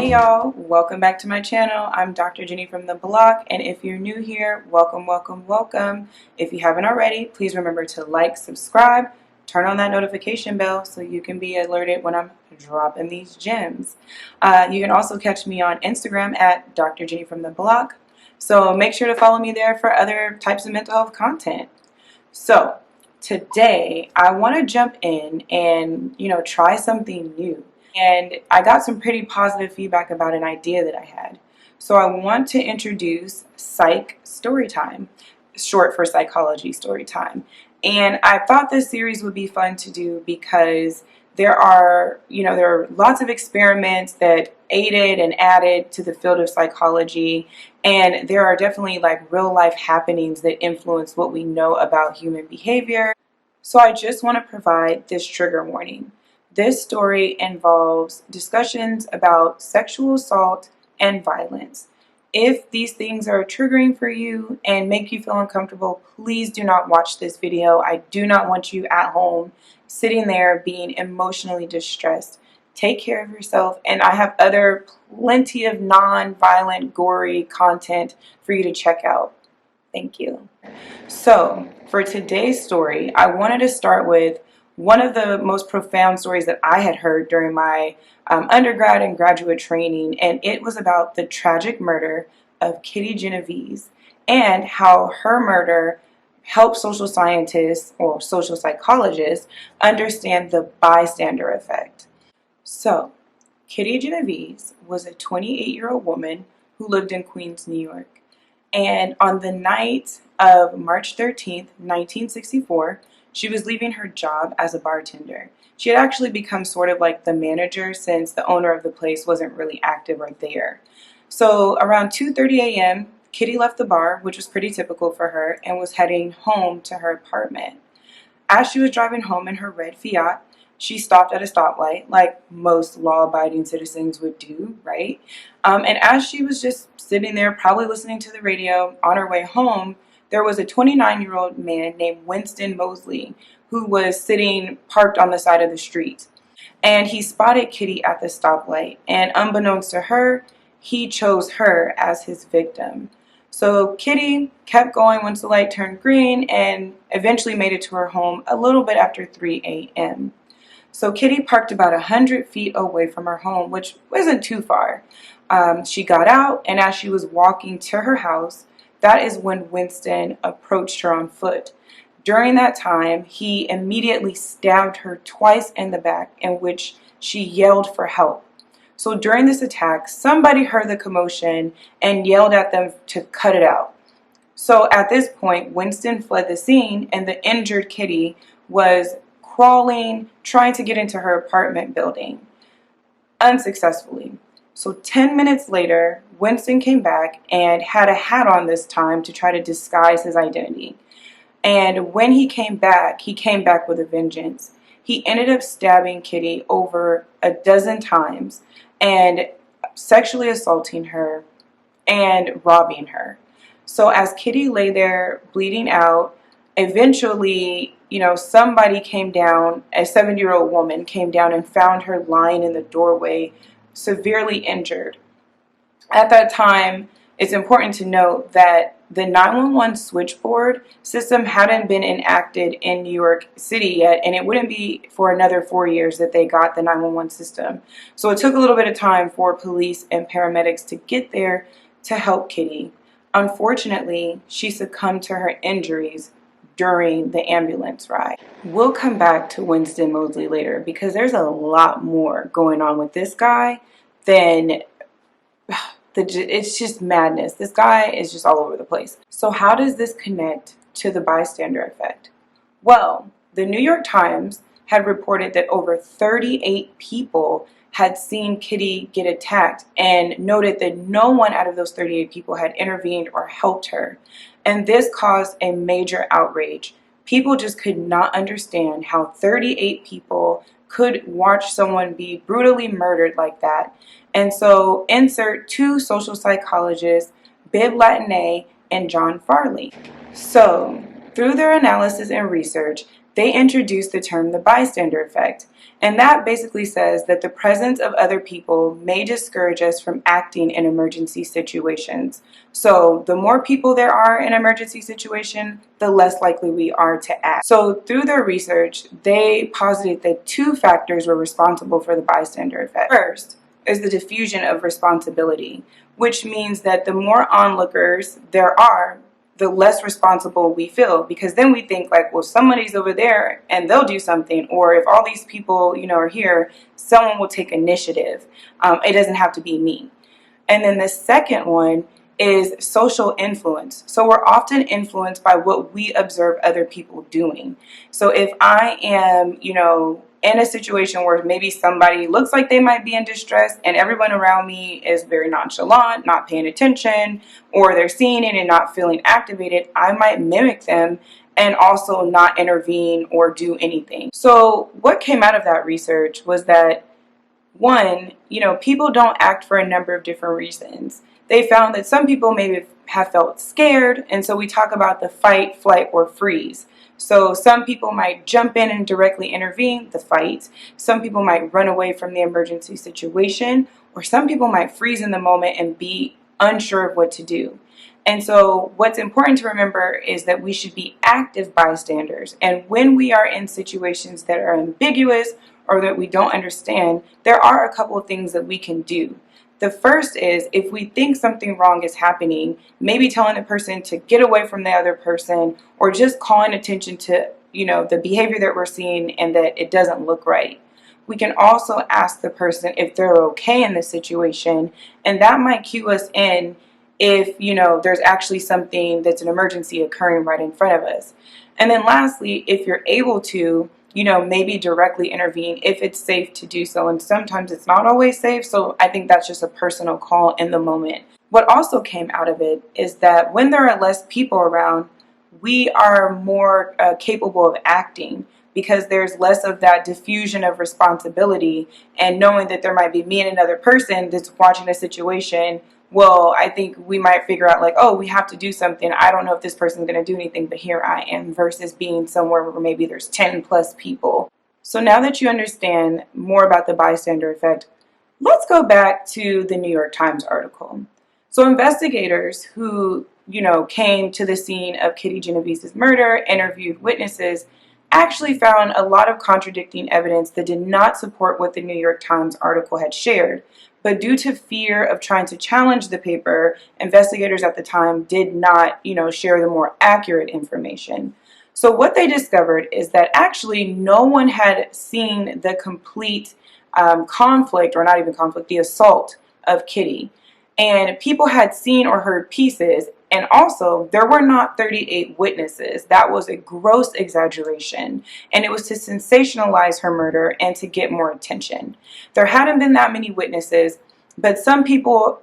Hey y'all, welcome back to my channel. I'm Dr. Jenny from the block, and if you're new here, welcome, welcome, welcome. If you haven't already, please remember to like, subscribe, turn on that notification bell so you can be alerted when I'm dropping these gems. You can also catch me on Instagram at Dr. Jenny from the block, so make sure to follow me there for other types of mental health content. So today I want to jump in and try something new. And I got some pretty positive feedback about an idea that I had. So I want to introduce Psych Storytime, short for Psychology Storytime. And I thought this series would be fun to do because there are lots of experiments that aided and added to the field of psychology, and there are definitely like real life happenings that influence what we know about human behavior. So I just want to provide this trigger warning. This story involves discussions about sexual assault and violence. If these things are triggering for you and make you feel uncomfortable, please do not watch this video. I do not want you at home sitting there being emotionally distressed. Take care of yourself, and I have plenty of non-violent, gory content for you to check out. Thank you. So, for today's story, I wanted to start with one of the most profound stories that I had heard during my undergrad and graduate training, and it was about the tragic murder of Kitty Genovese and how her murder helped social scientists or social psychologists understand the bystander effect. So, Kitty Genovese was a 28-year-old woman who lived in Queens, New York. And on the night of March 13th, 1964, she was leaving her job as a bartender. She had actually become sort of like the manager since the owner of the place wasn't really active right there. So around 2:30 a.m., Kitty left the bar, which was pretty typical for her, and was heading home to her apartment. As she was driving home in her red Fiat, she stopped at a stoplight, like most law-abiding citizens would do, right? And as she was just sitting there, probably listening to the radio on her way home, there was a 29-year-old man named Winston Mosley who was sitting parked on the side of the street. And he spotted Kitty at the stoplight, and unbeknownst to her, he chose her as his victim. So Kitty kept going once the light turned green and eventually made it to her home a little bit after 3 a.m. So Kitty parked about 100 feet away from her home, which wasn't too far. She got out, and as she was walking to her house, that is when Winston approached her on foot. During that time, he immediately stabbed her twice in the back, in which she yelled for help. So during this attack, somebody heard the commotion and yelled at them to cut it out. So at this point, Winston fled the scene, and the injured Kitty was crawling, trying to get into her apartment building, unsuccessfully. So 10 minutes later, Winston came back and had a hat on this time to try to disguise his identity. And when he came back with a vengeance. He ended up stabbing Kitty over a dozen times and sexually assaulting her and robbing her. So as Kitty lay there bleeding out, eventually, somebody came down, a 70-year-old woman came down and found her lying in the doorway, severely injured. At that time, it's important to note that the 911 switchboard system hadn't been enacted in New York City yet, and it wouldn't be for another 4 years that they got the 911 system. So it took a little bit of time for police and paramedics to get there to help Kitty. Unfortunately, she succumbed to her injuries during the ambulance ride. We'll come back to Winston Mosley later because there's a lot more going on with this guy than it's just madness. This guy is just all over the place. So how does this connect to the bystander effect? Well, the New York Times had reported that over 38 people had seen Kitty get attacked and noted that no one out of those 38 people had intervened or helped her. And this caused a major outrage. People just could not understand how 38 people could watch someone be brutally murdered like that. And so insert two social psychologists, Bibb Latané and John Farley. So through their analysis and research, they introduced the term the bystander effect. And that basically says that the presence of other people may discourage us from acting in emergency situations. So the more people there are in an emergency situation, the less likely we are to act. So through their research, they posited that two factors were responsible for the bystander effect. First is the diffusion of responsibility, which means that the more onlookers there are, the less responsible we feel, because then we think like, well, somebody's over there and they'll do something, or if all these people, are here, someone will take initiative. It doesn't have to be me. And then the second one is social influence. So we're often influenced by what we observe other people doing. So if I am, in a situation where maybe somebody looks like they might be in distress and everyone around me is very nonchalant, not paying attention, or they're seeing it and not feeling activated, I might mimic them and also not intervene or do anything. So what came out of that research was that, one, people don't act for a number of different reasons. They found that some people maybe have felt scared, and so we talk about the fight, flight, or freeze. So some people might jump in and directly intervene, the fight. Some people might run away from the emergency situation, or some people might freeze in the moment and be unsure of what to do. And so what's important to remember is that we should be active bystanders. And when we are in situations that are ambiguous or that we don't understand, there are a couple of things that we can do. The first is, if we think something wrong is happening, maybe telling the person to get away from the other person, or just calling attention to, the behavior that we're seeing and that it doesn't look right. We can also ask the person if they're okay in the situation, and that might cue us in if, there's actually something that's an emergency occurring right in front of us. And then lastly, if you're able to, maybe directly intervene if it's safe to do so. And sometimes it's not always safe, so I think that's just a personal call in the moment. What also came out of it is that when there are less people around, we are more capable of acting, because there's less of that diffusion of responsibility, and knowing that there might be me and another person that's watching a situation. Well, I think we might figure out like, oh, we have to do something. I don't know if this person's going to do anything, but here I am, versus being somewhere where maybe there's 10 plus people. So now that you understand more about the bystander effect, let's go back to the New York Times article. So investigators who, came to the scene of Kitty Genovese's murder, interviewed witnesses, actually found a lot of contradicting evidence that did not support what the New York Times article had shared. But due to fear of trying to challenge the paper, investigators at the time did not, share the more accurate information. So what they discovered is that actually no one had seen the complete conflict, or not even conflict, the assault of Kitty. And people had seen or heard pieces, and also there were not 38 witnesses. That was a gross exaggeration, and it was to sensationalize her murder and to get more attention. There hadn't been that many witnesses, but some people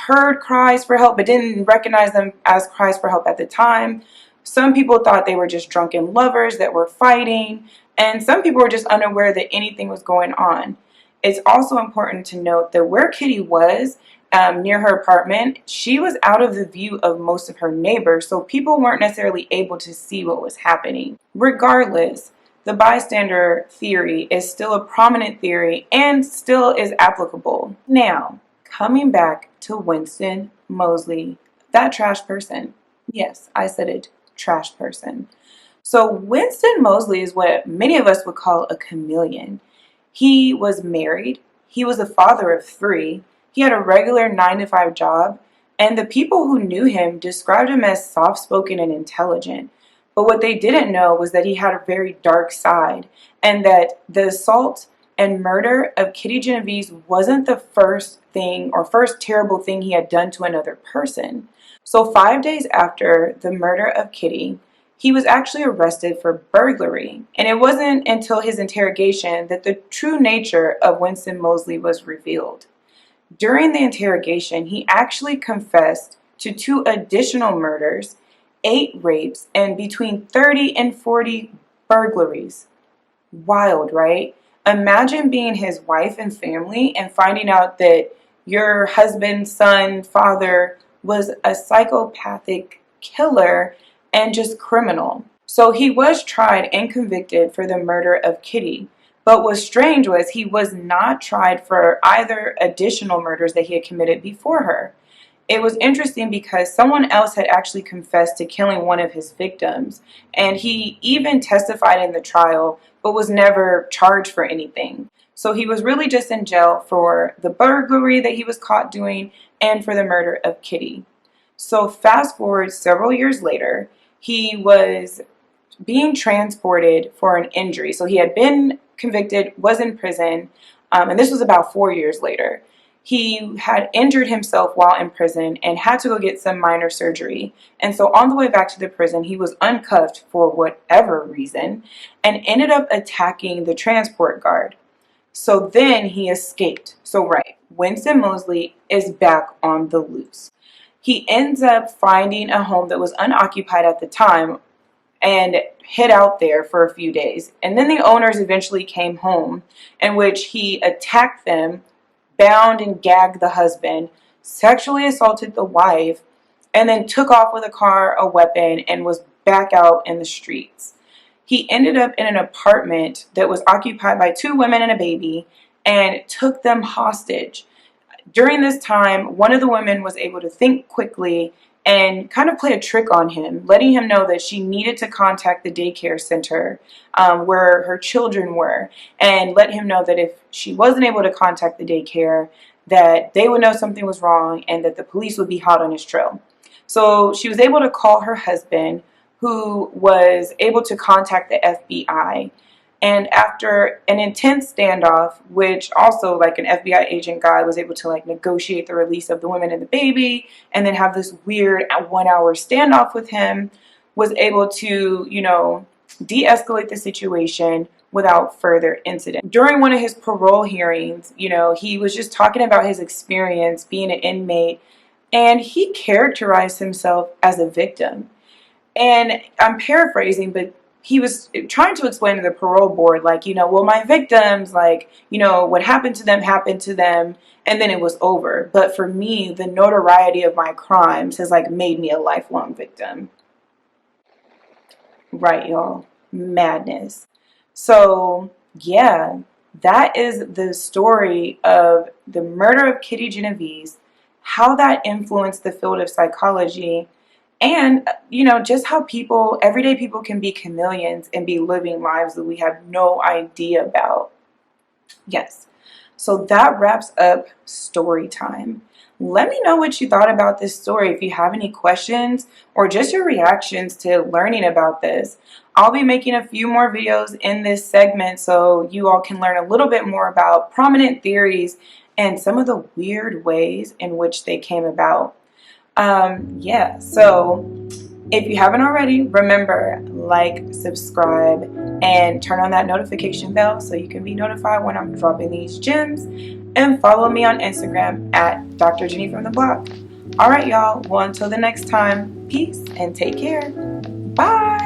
heard cries for help but didn't recognize them as cries for help at the time. Some people thought they were just drunken lovers that were fighting, and some people were just unaware that anything was going on. It's also important to note that where Kitty was, near her apartment, she was out of the view of most of her neighbors, so people weren't necessarily able to see what was happening. Regardless, the bystander theory is still a prominent theory and still is applicable. Now, coming back to Winston Moseley, that trash person. Yes, I said it, trash person. So Winston Moseley is what many of us would call a chameleon. He was married, he was a father of 3, he had a regular 9-to-5 job, and the people who knew him described him as soft-spoken and intelligent. But what they didn't know was that he had a very dark side, and that the assault and murder of Kitty Genovese wasn't the first thing or first terrible thing he had done to another person. So 5 days after the murder of Kitty, he was actually arrested for burglary, and it wasn't until his interrogation that the true nature of Winston Moseley was revealed. During the interrogation, he actually confessed to 2 additional murders, 8 rapes, and between 30 and 40 burglaries. Wild, right? Imagine being his wife and family and finding out that your husband, son, father was a psychopathic killer and just criminal. So he was tried and convicted for the murder of Kitty. But what's strange was he was not tried for either additional murders that he had committed before her. It was interesting because someone else had actually confessed to killing one of his victims, and he even testified in the trial, but was never charged for anything. So he was really just in jail for the burglary that he was caught doing and for the murder of Kitty. So fast forward several years later, he was being transported for an injury. So he had been convicted, was in prison, and this was about 4 years later. He had injured himself while in prison and had to go get some minor surgery. And so on the way back to the prison, he was uncuffed for whatever reason and ended up attacking the transport guard. So then he escaped. So right, Winston Moseley is back on the loose. He ends up finding a home that was unoccupied at the time and hid out there for a few days. And then the owners eventually came home, in which he attacked them, bound and gagged the husband, sexually assaulted the wife, and then took off with a car, a weapon, and was back out in the streets. He ended up in an apartment that was occupied by 2 women and a baby and took them hostage. During this time, one of the women was able to think quickly and kind of play a trick on him, letting him know that she needed to contact the daycare center where her children were, and let him know that if she wasn't able to contact the daycare, that they would know something was wrong and that the police would be hot on his trail. So she was able to call her husband, who was able to contact the FBI. And after an intense standoff, which also like an FBI agent guy was able to like negotiate the release of the women and the baby, and then have this weird 1 hour standoff with him, was able to, de-escalate the situation without further incident. During one of his parole hearings, he was just talking about his experience being an inmate, and he characterized himself as a victim. And I'm paraphrasing, but he was trying to explain to the parole board, like, well, my victims, like, what happened to them, and then it was over. But for me, the notoriety of my crimes has, like, made me a lifelong victim. Right, y'all. Madness. So, yeah, that is the story of the murder of Kitty Genovese, how that influenced the field of psychology, and, just how everyday people can be chameleons and be living lives that we have no idea about. Yes. So that wraps up story time. Let me know what you thought about this story. If you have any questions or just your reactions to learning about this, I'll be making a few more videos in this segment so you all can learn a little bit more about prominent theories and some of the weird ways in which they came about. Yeah, so if you haven't already, remember, like, subscribe, and turn on that notification bell so you can be notified when I'm dropping these gems, and follow me on Instagram at Dr. Jenny from the Block. Alright, y'all, well, until the next time, peace and take care. Bye!